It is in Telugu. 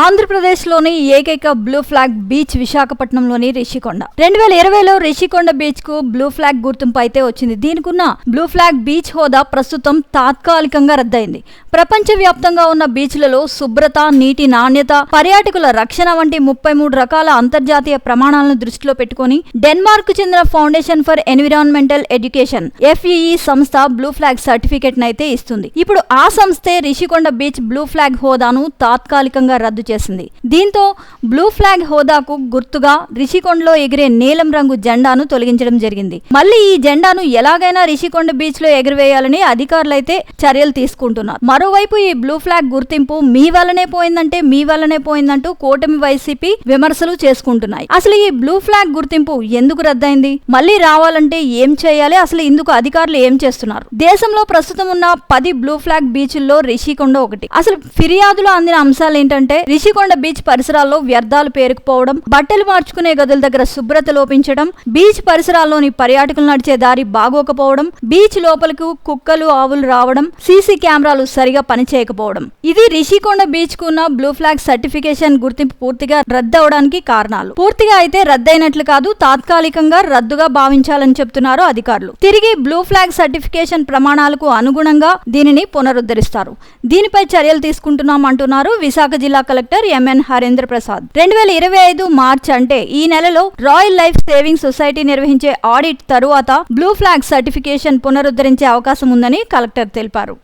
ఆంధ్రప్రదేశ్లోని ఏకైక బ్లూ ఫ్లాగ్ బీచ్ విశాఖపట్నంలోని రిషికొండ. 2020లో రిషికొండ బీచ్ కు బ్లూ ఫ్లాగ్ గుర్తింపు అయితే వచ్చింది. దీనికున్న బ్లూ ఫ్లాగ్ బీచ్ హోదా ప్రస్తుతం తాత్కాలికంగా రద్దయింది. ప్రపంచవ్యాప్తంగా ఉన్న బీచ్లలో శుభ్రత, నీటి నాణ్యత, పర్యాటకుల రక్షణ వంటి 33 రకాల అంతర్జాతీయ ప్రమాణాలను దృష్టిలో పెట్టుకుని డెన్మార్క్ చెందిన foundation for environmental education FEE సంస్థ బ్లూ ఫ్లాగ్ సర్టిఫికేట్ నైతే ఇస్తుంది. ఇప్పుడు ఆ సంస్థే రిషికొండ బీచ్ బ్లూ ఫ్లాగ్ హోదాను తాత్కాలికంగా రద్దు చేసింది. దీంతో బ్లూ ఫ్లాగ్ హోదాకు గుర్తుగా రిషికొండలో ఎగిరే నీలం రంగు జెండాను తొలగించడం జరిగింది. మళ్ళీ ఈ జెండాను ఎలాగైనా రిషికొండ బీచ్ లో ఎగిరివేయాలని అధికారులైతే చర్యలు తీసుకుంటున్నారు. మరోవైపు ఈ బ్లూ ఫ్లాగ్ గుర్తింపు మీ వల్లనే పోయిందంటూ కూటమి వైసీపీ విమర్శలు చేసుకుంటున్నాయి. అసలు ఈ బ్లూ ఫ్లాగ్ గుర్తింపు ఎందుకు రద్దయింది? మళ్ళీ రావాలంటే ఏం చేయాలి? అసలు ఇందుకు అధికారులు ఏం చేస్తున్నారు? దేశంలో ప్రస్తుతం ఉన్న 10 బ్లూ ఫ్లాగ్ బీచ్ల్లో రిషికొండ ఒకటి. అసలు ఫిర్యాదులో అందిన అంశాలు ఏంటంటే రిషికొండ బీచ్ పరిసరాల్లో వ్యర్థాలు పేరుకుపోవడం, బట్టలు మార్చుకునే గదుల దగ్గర శుభ్రత లోపించడం, బీచ్ పరిసరాల్లోని పర్యాటకులు నడిచే దారి బాగోకపోవడం, బీచ్ లోపలకు కుక్కలు, ఆవులు రావడం, సీసీ కెమెరాలు సరిగా పనిచేయకపోవడం. ఇది రిషికొండ బీచ్ కు ఉన్న బ్లూ ఫ్లాగ్ సర్టిఫికేషన్ గుర్తింపు పూర్తిగా రద్దవడానికి కారణాలు. పూర్తిగా అయితే రద్దయినట్లు కాదు, తాత్కాలికంగా రద్దుగా భావించాలని చెప్తున్నారు అధికారులు. తిరిగి బ్లూ ఫ్లాగ్ సర్టిఫికేషన్ ప్రమాణాలకు అనుగుణంగా దీనిని పునరుద్ధరిస్తారు. దీనిపై చర్యలు తీసుకుంటున్నామంటున్నారు విశాఖ జిల్లా collector MN Harendra Prasad. 2025 March అంటే ఈ నెలలో రాయల్ లైఫ్ సేవింగ్ సొసైటీ నిర్వహించే ఆడిట్ తరువాత బ్లూ ఫ్లాగ్ సర్టిఫికేషన్ పునరుద్ధరించే అవకాశం ఉందని కలెక్టర్ తెలిపారు.